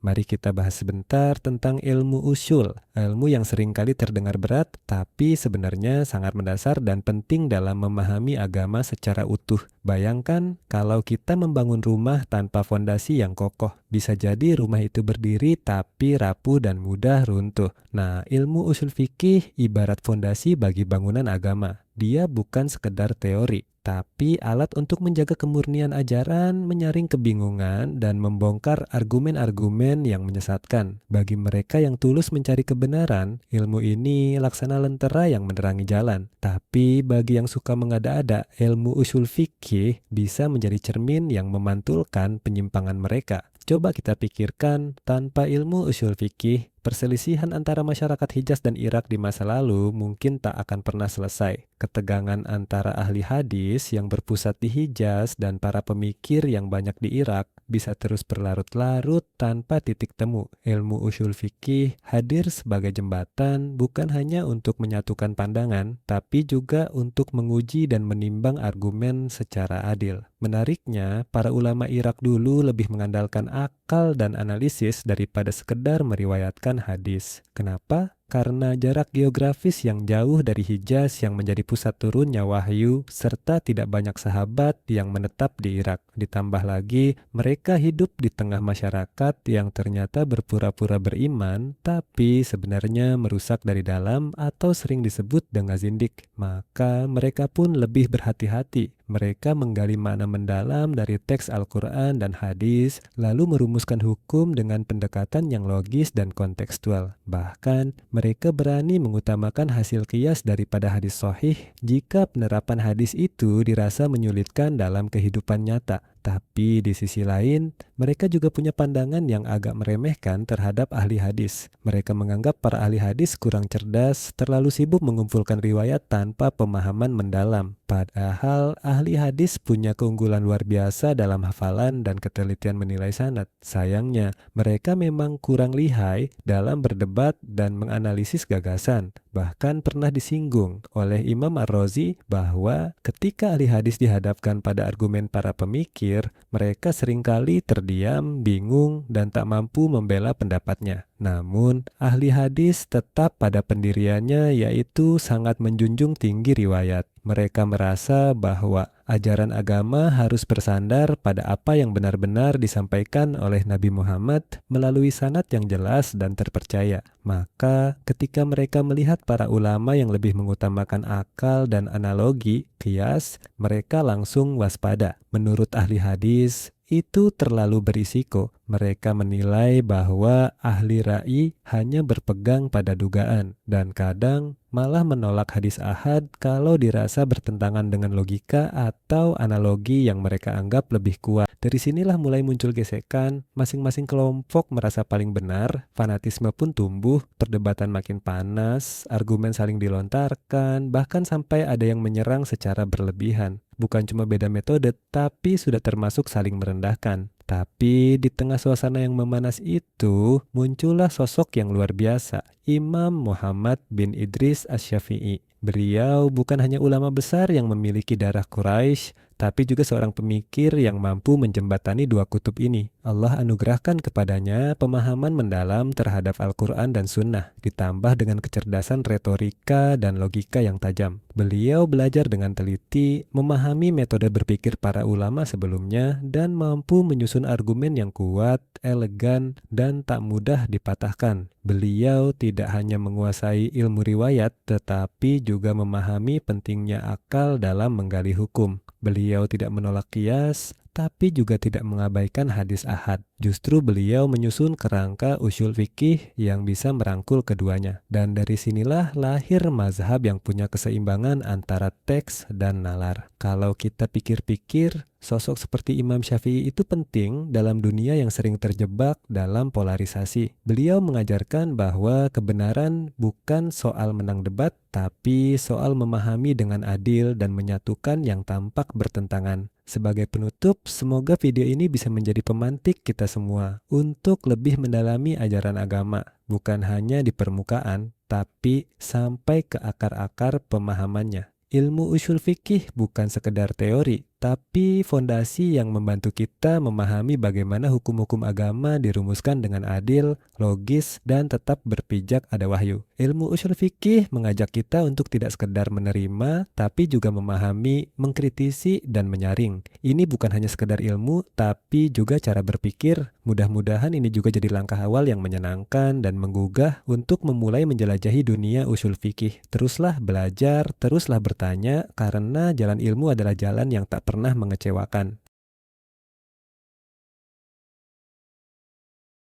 Mari kita bahas sebentar tentang ilmu usul, ilmu yang seringkali terdengar berat, tapi sebenarnya sangat mendasar dan penting dalam memahami agama secara utuh. Bayangkan kalau kita membangun rumah tanpa fondasi yang kokoh, bisa jadi rumah itu berdiri tapi rapuh dan mudah runtuh. Nah, ilmu usul fikih ibarat fondasi bagi bangunan agama. Dia bukan sekedar teori, tapi alat untuk menjaga kemurnian ajaran, menyaring kebingungan, dan membongkar argumen-argumen yang menyesatkan. Bagi mereka yang tulus mencari kebenaran, ilmu ini laksana lentera yang menerangi jalan. Tapi bagi yang suka mengada-ada, ilmu usul fikih bisa menjadi cermin yang memantulkan penyimpangan mereka. Coba kita pikirkan, tanpa ilmu usul fikih, perselisihan antara masyarakat Hijaz dan Irak di masa lalu mungkin tak akan pernah selesai. Ketegangan antara ahli hadis yang berpusat di Hijaz dan para pemikir yang banyak di Irak bisa terus berlarut-larut tanpa titik temu. Ilmu usul fikih hadir sebagai jembatan bukan hanya untuk menyatukan pandangan, tapi juga untuk menguji dan menimbang argumen secara adil. Menariknya, para ulama Irak dulu lebih mengandalkan akal dan analisis daripada sekedar meriwayatkan hadis. Kenapa? Karena jarak geografis yang jauh dari Hijaz yang menjadi pusat turunnya wahyu, serta tidak banyak sahabat yang menetap di Irak. Ditambah lagi, mereka hidup di tengah masyarakat yang ternyata berpura-pura beriman, tapi sebenarnya merusak dari dalam atau sering disebut dengan zindik. Maka mereka pun lebih berhati-hati. Mereka menggali makna mendalam dari teks Al-Quran dan hadis, lalu merumuskan hukum dengan pendekatan yang logis dan kontekstual. Bahkan, mereka berani mengutamakan hasil qiyas daripada hadis sahih jika penerapan hadis itu dirasa menyulitkan dalam kehidupan nyata. Tapi di sisi lain, mereka juga punya pandangan yang agak meremehkan terhadap ahli hadis. Mereka menganggap para ahli hadis kurang cerdas, terlalu sibuk mengumpulkan riwayat tanpa pemahaman mendalam. Padahal ahli hadis punya keunggulan luar biasa dalam hafalan dan ketelitian menilai sanad. Sayangnya, mereka memang kurang lihai dalam berdebat dan menganalisis gagasan. Bahkan pernah disinggung oleh Imam Ar-Razi bahwa ketika ahli hadis dihadapkan pada argumen para pemikir, mereka seringkali terdiam, bingung, dan tak mampu membela pendapatnya. Namun, ahli hadis tetap pada pendiriannya, yaitu sangat menjunjung tinggi riwayat. Mereka merasa bahwa ajaran agama harus bersandar pada apa yang benar-benar disampaikan oleh Nabi Muhammad melalui sanad yang jelas dan terpercaya. Maka, ketika mereka melihat para ulama yang lebih mengutamakan akal dan analogi, qiyas, mereka langsung waspada. Menurut ahli hadis, itu terlalu berisiko. Mereka menilai bahwa ahli ra'i hanya berpegang pada dugaan dan kadang malah menolak hadis ahad kalau dirasa bertentangan dengan logika atau analogi yang mereka anggap lebih kuat. Dari sinilah mulai muncul gesekan, masing-masing kelompok merasa paling benar, fanatisme pun tumbuh, perdebatan makin panas, argumen saling dilontarkan, bahkan sampai ada yang menyerang secara berlebihan. Bukan cuma beda metode, tapi sudah termasuk saling merendahkan. Tapi di tengah suasana yang memanas itu, muncullah sosok yang luar biasa, Imam Muhammad bin Idris Asy-Syafi'i. Beliau bukan hanya ulama besar yang memiliki darah Quraisy, tapi juga seorang pemikir yang mampu menjembatani dua kutub ini. Allah anugerahkan kepadanya pemahaman mendalam terhadap Al-Quran dan Sunnah, ditambah dengan kecerdasan retorika dan logika yang tajam. Beliau belajar dengan teliti, memahami metode berpikir para ulama sebelumnya, dan mampu menyusun argumen yang kuat, elegan, dan tak mudah dipatahkan. Beliau tidak hanya menguasai ilmu riwayat, tetapi juga memahami pentingnya akal dalam menggali hukum. Beliau tidak menolak qiyas, tapi juga tidak mengabaikan hadis ahad. Justru beliau menyusun kerangka usul fikih yang bisa merangkul keduanya. Dan dari sinilah lahir mazhab yang punya keseimbangan antara teks dan nalar. Kalau kita pikir-pikir, sosok seperti Imam Syafi'i itu penting dalam dunia yang sering terjebak dalam polarisasi. Beliau mengajarkan bahwa kebenaran bukan soal menang debat, tapi soal memahami dengan adil dan menyatukan yang tampak bertentangan. Sebagai penutup, semoga video ini bisa menjadi pemantik kita semua untuk lebih mendalami ajaran agama, bukan hanya di permukaan, tapi sampai ke akar-akar pemahamannya. Ilmu usul fikih bukan sekedar teori, tapi fondasi yang membantu kita memahami bagaimana hukum-hukum agama dirumuskan dengan adil, logis, dan tetap berpijak ada wahyu. Ilmu usul fikih mengajak kita untuk tidak sekedar menerima, tapi juga memahami, mengkritisi, dan menyaring. Ini bukan hanya sekedar ilmu, tapi juga cara berpikir. Mudah-mudahan ini juga jadi langkah awal yang menyenangkan dan menggugah untuk memulai menjelajahi dunia usul fikih. Teruslah belajar, teruslah bertanya, karena jalan ilmu adalah jalan yang tak pernah mengecewakan.